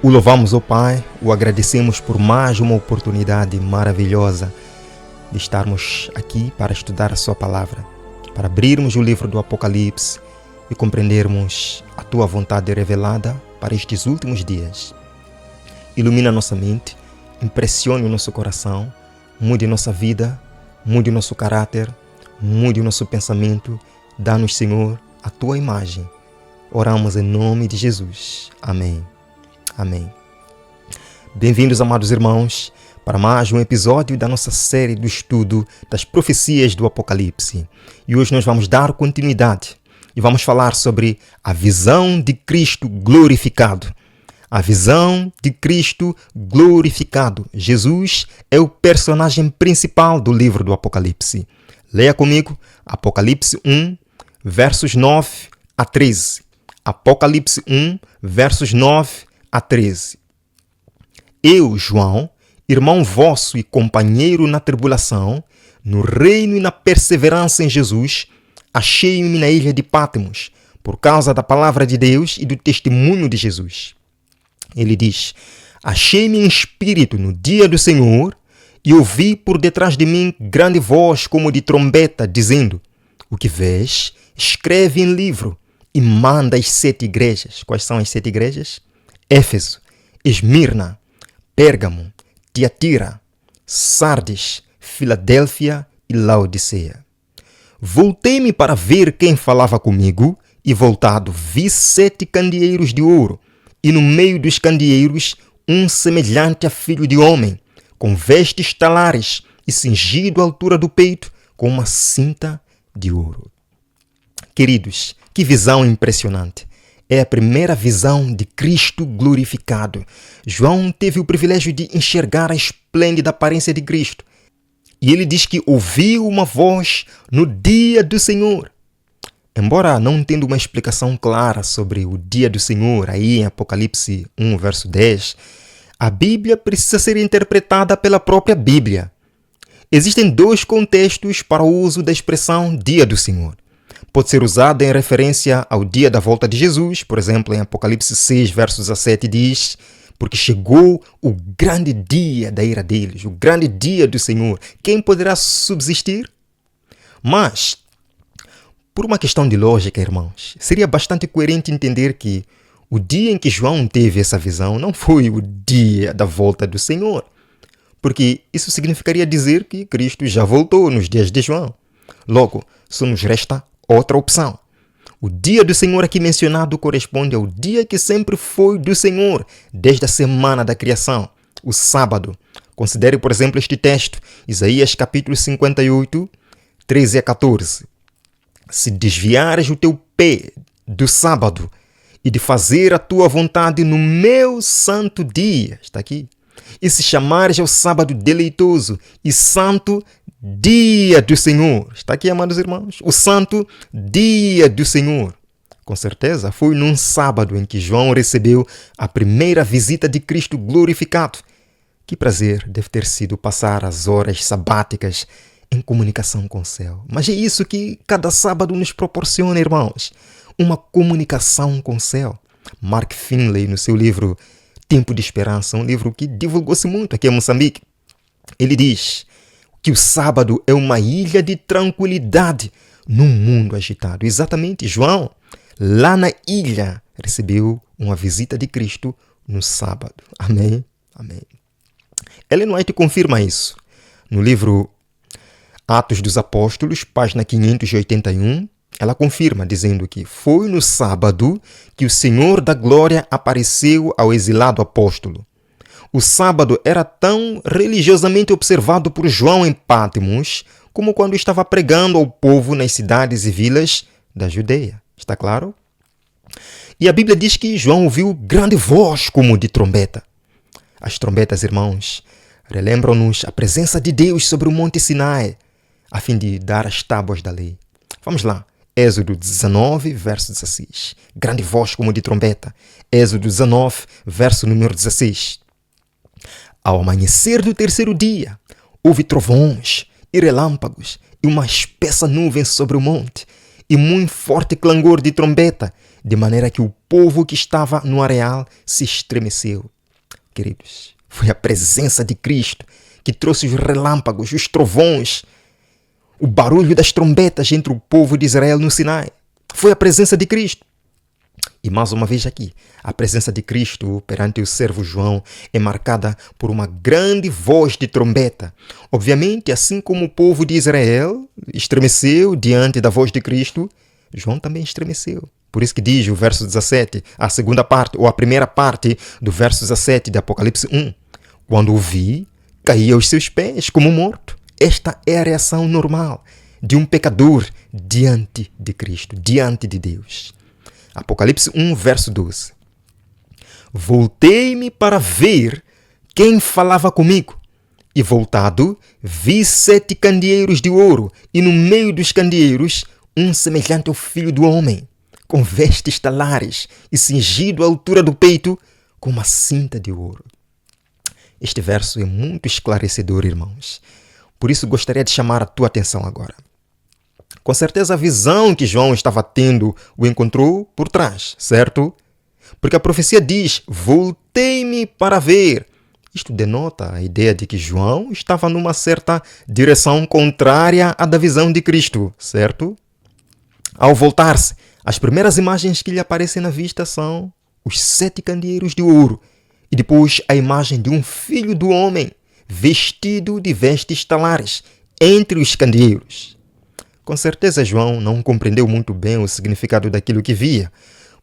O louvamos, ó Pai, o agradecemos por mais uma oportunidade maravilhosa de estarmos aqui para estudar a Sua Palavra, para abrirmos o livro do Apocalipse e compreendermos a Tua vontade revelada para estes últimos dias. Ilumina nossa mente, impressione o nosso coração, mude nossa vida, mude nosso caráter, mude o nosso pensamento. Dá-nos, Senhor, a Tua imagem. Oramos em nome de Jesus. Amém. Amém. Bem-vindos, amados irmãos, para mais um episódio da nossa série do estudo das profecias do Apocalipse. E hoje nós vamos dar continuidade e vamos falar sobre a visão de Cristo glorificado. A visão de Cristo glorificado. Jesus é o personagem principal do livro do Apocalipse. Leia comigo Apocalipse 1, versos 9 a 13. Apocalipse 1, versos 9 a 13. Eu, João, irmão vosso e companheiro na tribulação, no reino e na perseverança em Jesus, achei-me na ilha de Patmos, por causa da palavra de Deus e do testemunho de Jesus. Ele diz: achei-me em espírito no dia do Senhor e ouvi por detrás de mim grande voz como de trombeta, dizendo: o que vês, escreve em livro e manda às 7 igrejas. Quais são as 7 igrejas? Éfeso, Esmirna, Pérgamo, Tiatira, Sardes, Filadélfia e Laodiceia. Voltei-me para ver quem falava comigo e, voltado, vi 7 candeeiros de ouro e no meio dos candeeiros um semelhante a filho de homem, com vestes talares e cingido à altura do peito com uma cinta de ouro. Queridos, que visão impressionante! É a primeira visão de Cristo glorificado. João teve o privilégio de enxergar a esplêndida aparência de Cristo. E ele diz que ouviu uma voz no dia do Senhor. Embora não tendo uma explicação clara sobre o dia do Senhor, aí em Apocalipse 1, verso 10, a Bíblia precisa ser interpretada pela própria Bíblia. Existem 2 contextos para o uso da expressão dia do Senhor. Pode ser usada em referência ao dia da volta de Jesus, por exemplo, em Apocalipse 6, verso 17, diz: porque chegou o grande dia da ira deles, o grande dia do Senhor. Quem poderá subsistir? Mas, por uma questão de lógica, irmãos, seria bastante coerente entender que o dia em que João teve essa visão não foi o dia da volta do Senhor, porque isso significaria dizer que Cristo já voltou nos dias de João. Logo, só nos resta outra opção. O dia do Senhor aqui mencionado corresponde ao dia que sempre foi do Senhor, desde a semana da criação, o sábado. Considere, por exemplo, este texto, Isaías capítulo 58, 13 a 14. Se desviares o teu pé do sábado e de fazer a tua vontade no meu santo dia, está aqui, e se chamares ao sábado deleitoso e santo dia do Senhor. Está aqui, amados irmãos, o santo dia do Senhor. Com certeza, foi num sábado em que João recebeu a primeira visita de Cristo glorificado. Que prazer deve ter sido passar as horas sabáticas em comunicação com o céu. Mas é isso que cada sábado nos proporciona, irmãos. Uma comunicação com o céu. Mark Finley, no seu livro Tempo de Esperança, um livro que divulgou-se muito aqui em Moçambique, ele diz que o sábado é uma ilha de tranquilidade num mundo agitado. Exatamente, João, lá na ilha, recebeu uma visita de Cristo no sábado. Amém? Amém. Ellen White confirma isso. No livro Atos dos Apóstolos, página 581, ela confirma, dizendo que foi no sábado que o Senhor da Glória apareceu ao exilado apóstolo. O sábado era tão religiosamente observado por João em Patmos como quando estava pregando ao povo nas cidades e vilas da Judeia. Está claro? E a Bíblia diz que João ouviu grande voz como de trombeta. As trombetas, irmãos, relembram-nos a presença de Deus sobre o Monte Sinai, a fim de dar as tábuas da lei. Vamos lá. Êxodo 19, verso 16. Grande voz como de trombeta. Êxodo 19, verso número 16. Ao amanhecer do 3º dia, houve trovões e relâmpagos e uma espessa nuvem sobre o monte e muito forte clangor de trombeta, de maneira que o povo que estava no areal se estremeceu. queridos. Foi a presença de Cristo que trouxe os relâmpagos, os trovões, o barulho das trombetas entre o povo de Israel no Sinai. Foi a presença de Cristo. E mais uma vez aqui, a presença de Cristo perante o servo João é marcada por uma grande voz de trombeta. Obviamente, assim como o povo de Israel estremeceu diante da voz de Cristo, João também estremeceu. Por isso que diz o verso 17, a segunda parte, ou a primeira parte do verso 17 de Apocalipse 1. Quando o vi, caí aos seus pés como morto. Esta é a reação normal de um pecador diante de Cristo, diante de Deus. Apocalipse 1, verso 12. Voltei-me para ver quem falava comigo. E voltado, vi 7 candeeiros de ouro, e no meio dos candeeiros, um semelhante ao Filho do Homem, com vestes talares e cingido à altura do peito com uma cinta de ouro. Este verso é muito esclarecedor, irmãos. Por isso gostaria de chamar a tua atenção agora. Com certeza a visão que João estava tendo o encontrou por trás, certo? Porque a profecia diz, voltei-me para ver. Isto denota a ideia de que João estava numa certa direção contrária à da visão de Cristo, certo? Ao voltar-se, as primeiras imagens que lhe aparecem na vista são os 7 candeeiros de ouro e depois a imagem de um filho do homem vestido de vestes talares entre os candeeiros. Com certeza João não compreendeu muito bem o significado daquilo que via.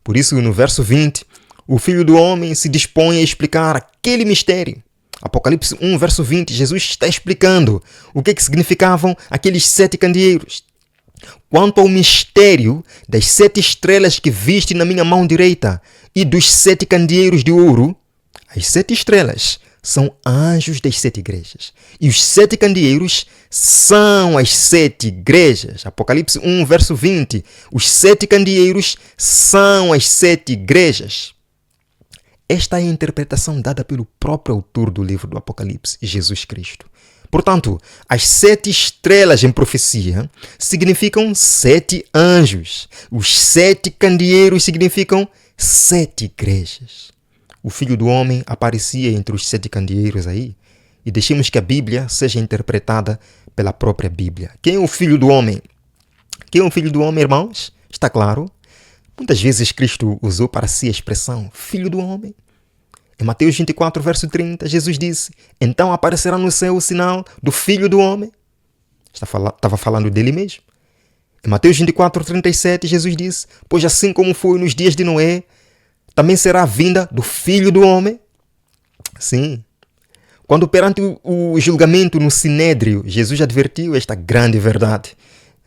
Por isso, no verso 20, o Filho do Homem se dispõe a explicar aquele mistério. Apocalipse 1, verso 20, Jesus está explicando o que significavam aqueles 7 candeeiros. Quanto ao mistério das 7 estrelas que viste na minha mão direita e dos 7 candeeiros de ouro, as 7 estrelas são anjos das 7 igrejas. E os 7 candeeiros são as 7 igrejas. Apocalipse 1, verso 20. Os 7 candeeiros são as 7 igrejas. Esta é a interpretação dada pelo próprio autor do livro do Apocalipse, Jesus Cristo. Portanto, as 7 estrelas em profecia significam 7 anjos. Os 7 candeeiros significam 7 igrejas. O Filho do Homem aparecia entre os 7 candeeiros aí. E deixemos que a Bíblia seja interpretada pela própria Bíblia. Quem é o Filho do Homem? Quem é o Filho do Homem, irmãos? Está claro? Muitas vezes Cristo usou para si a expressão Filho do Homem. Em Mateus 24, verso 30, Jesus disse, então aparecerá no céu o sinal do Filho do Homem. Estava falando dele mesmo. Em Mateus 24, 37, Jesus disse, pois assim como foi nos dias de Noé, também será a vinda do Filho do Homem. Sim. Quando perante o julgamento no Sinédrio, Jesus advertiu esta grande verdade.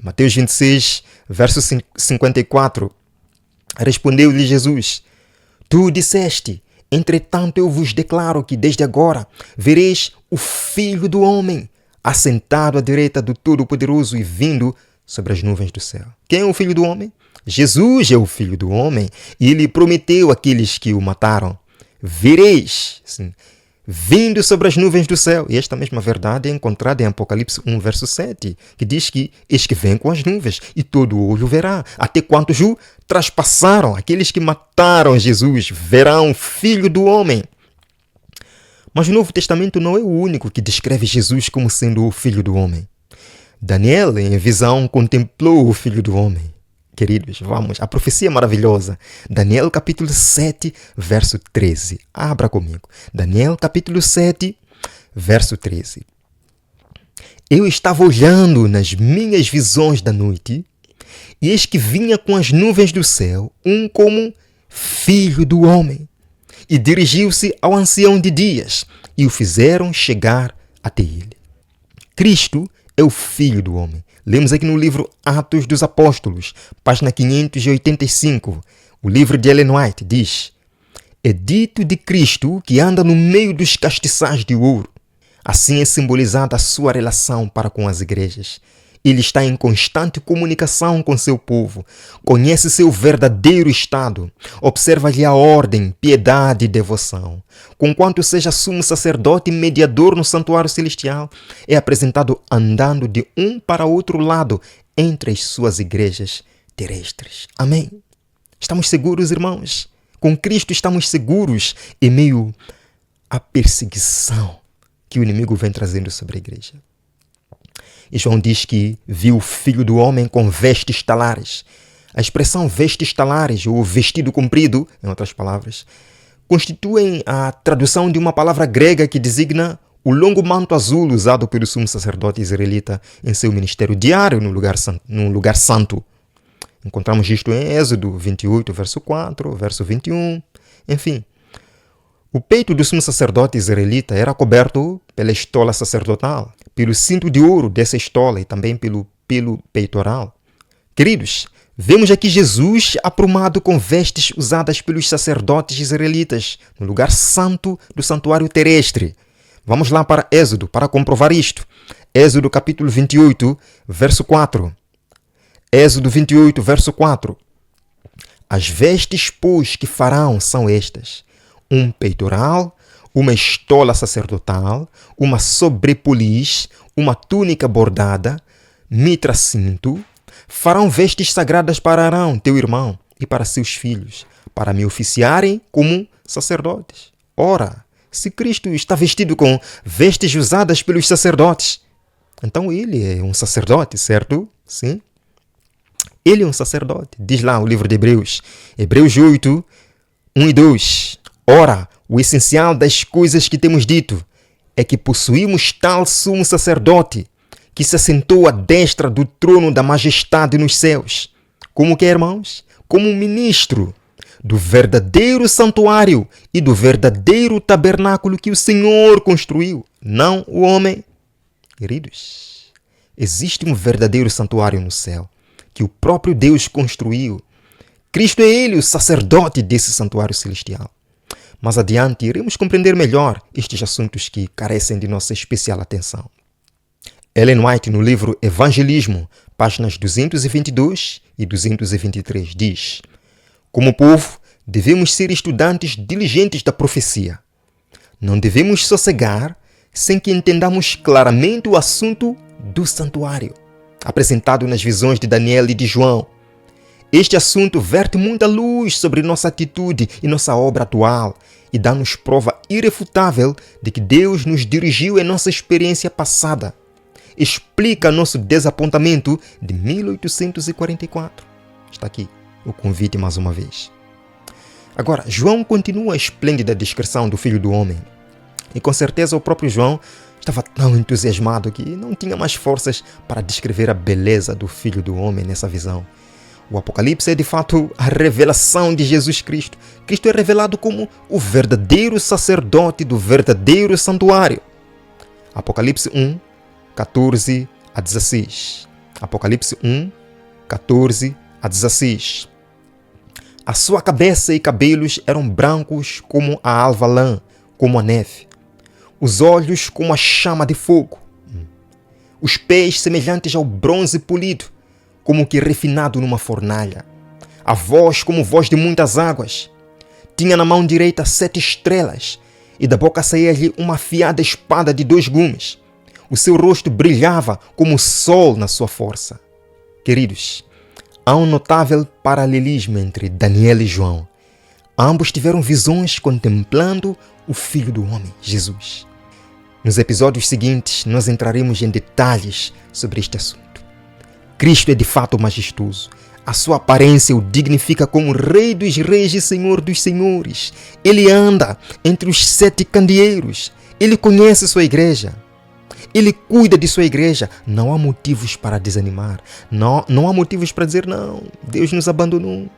Mateus 26, verso 54, respondeu-lhe Jesus, tu disseste, entretanto eu vos declaro que desde agora vereis o Filho do Homem assentado à direita do Todo-Poderoso e vindo sobre as nuvens do céu. Quem é o Filho do Homem? Jesus é o Filho do Homem e ele prometeu àqueles que o mataram, vereis, sim, vindo sobre as nuvens do céu. E esta mesma verdade é encontrada em Apocalipse 1, verso 7, que diz que eis que vem com as nuvens e todo o olho verá, até quantos o traspassaram, aqueles que mataram Jesus, verão o Filho do Homem. Mas o Novo Testamento não é o único que descreve Jesus como sendo o Filho do Homem. Daniel, em visão, contemplou o Filho do Homem. Queridos, vamos, a profecia maravilhosa. Daniel capítulo 7, verso 13. Abra comigo. Daniel capítulo 7, verso 13. Eu estava olhando nas minhas visões da noite, e eis que vinha com as nuvens do céu, um como Filho do Homem, e dirigiu-se ao ancião de dias, e o fizeram chegar até ele. Cristo é o Filho do Homem. Lemos aqui no livro Atos dos Apóstolos, página 585. O livro de Ellen White diz, é dito de Cristo que anda no meio dos castiçais de ouro. Assim é simbolizada a sua relação para com as igrejas. Ele está em constante comunicação com seu povo, conhece seu verdadeiro estado, observa-lhe a ordem, piedade e devoção. Conquanto seja sumo sacerdote e mediador no santuário celestial, é apresentado andando de um para outro lado entre as suas igrejas terrestres. Amém? Estamos seguros, irmãos? Com Cristo estamos seguros em meio a perseguição que o inimigo vem trazendo sobre a igreja. E João diz que viu o Filho do Homem com vestes talares. A expressão vestes talares, ou vestido comprido, em outras palavras, constituem a tradução de uma palavra grega que designa o longo manto azul usado pelo sumo sacerdote israelita em seu ministério diário no lugar santo. Encontramos isto em Êxodo 28, verso 4, verso 21, enfim. O peito do sumo sacerdote israelita era coberto pela estola sacerdotal, pelo cinto de ouro dessa estola e também pelo pelo peitoral. Queridos, vemos aqui Jesus aprumado com vestes usadas pelos sacerdotes israelitas no lugar santo do santuário terrestre. Vamos lá para Êxodo para comprovar isto. Êxodo capítulo 28, verso 4. Êxodo 28, verso 4. As vestes, pois, que farão são estas: um peitoral, uma estola sacerdotal, uma sobrepoliz, uma túnica bordada, mitra-cinto. Farão vestes sagradas para Arão, teu irmão, e para seus filhos, para me oficiarem como sacerdotes. Ora, se Cristo está vestido com vestes usadas pelos sacerdotes, então ele é um sacerdote, certo? Sim. Ele é um sacerdote. Diz lá o livro de Hebreus. Hebreus 8, 1 e 2. Ora, o essencial das coisas que temos dito é que possuímos tal sumo sacerdote que se assentou à destra do trono da majestade nos céus. Como que, irmãos? Como ministro do verdadeiro santuário e do verdadeiro tabernáculo que o Senhor construiu, não o homem. Queridos, existe um verdadeiro santuário no céu que o próprio Deus construiu. Cristo é ele, o sacerdote desse santuário celestial. Mais adiante, iremos compreender melhor estes assuntos que carecem de nossa especial atenção. Ellen White, no livro Evangelismo, páginas 222 e 223, diz: como povo, devemos ser estudantes diligentes da profecia. Não devemos sossegar sem que entendamos claramente o assunto do santuário, apresentado nas visões de Daniel e de João. Este assunto verte muita luz sobre nossa atitude e nossa obra atual e dá-nos prova irrefutável de que Deus nos dirigiu em nossa experiência passada. Explica nosso desapontamento de 1844. Está aqui o convite mais uma vez. Agora, João continua a esplêndida descrição do Filho do Homem. E com certeza o próprio João estava tão entusiasmado que não tinha mais forças para descrever a beleza do Filho do Homem nessa visão. O Apocalipse é de fato a revelação de Jesus Cristo. Cristo é revelado como o verdadeiro sacerdote do verdadeiro santuário. Apocalipse 1, 14 a 16. Apocalipse 1, 14 a 16. A sua cabeça e cabelos eram brancos como a alva lã, como a neve. Os olhos como a chama de fogo. Os pés semelhantes ao bronze polido, como que refinado numa fornalha. A voz como voz de muitas águas. Tinha na mão direita 7 estrelas, e da boca saía-lhe uma afiada espada de 2 gumes. O seu rosto brilhava como o sol na sua força. Queridos, há um notável paralelismo entre Daniel e João. Ambos tiveram visões contemplando o Filho do Homem, Jesus. Nos episódios seguintes, nós entraremos em detalhes sobre este assunto. Cristo é de fato majestoso. A sua aparência o dignifica como Rei dos Reis e Senhor dos Senhores. Ele anda entre os 7 candeeiros. Ele conhece sua igreja. Ele cuida de sua igreja. Não há motivos para desanimar. Não há motivos para dizer, não, Deus nos abandonou.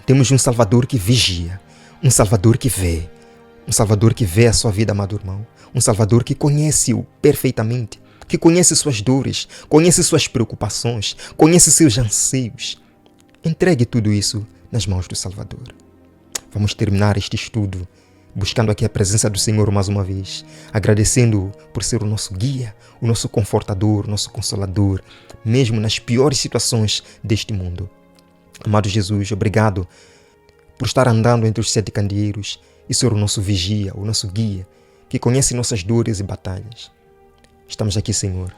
Temos um Salvador que vigia. Um Salvador que vê. Um Salvador que vê a sua vida, amado irmão. Um Salvador que conhece-o perfeitamente. Que conhece suas dores. Conhece suas preocupações. Conhece seus anseios. Entregue tudo isso nas mãos do Salvador. Vamos terminar este estudo buscando aqui a presença do Senhor mais uma vez, agradecendo-o por ser o nosso guia, o nosso confortador, o nosso consolador, mesmo nas piores situações deste mundo. Amado Jesus, obrigado por estar andando entre os 7 candeeiros e ser o nosso vigia, o nosso guia, que conhece nossas dores e batalhas. Estamos aqui, Senhor.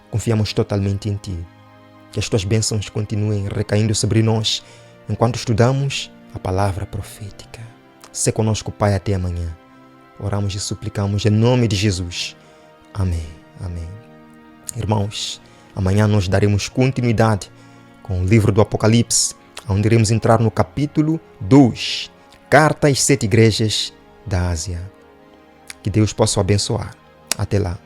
Confiamos totalmente em Ti. Que as Tuas bênçãos continuem recaindo sobre nós enquanto estudamos a palavra profética. Sê conosco, Pai, até amanhã. oramos e suplicamos em nome de Jesus. Amém. Amém. Irmãos, amanhã nós daremos continuidade com o livro do Apocalipse, onde iremos entrar no capítulo 2, Carta às 7 igrejas da Ásia. Que Deus possa o abençoar. Até lá.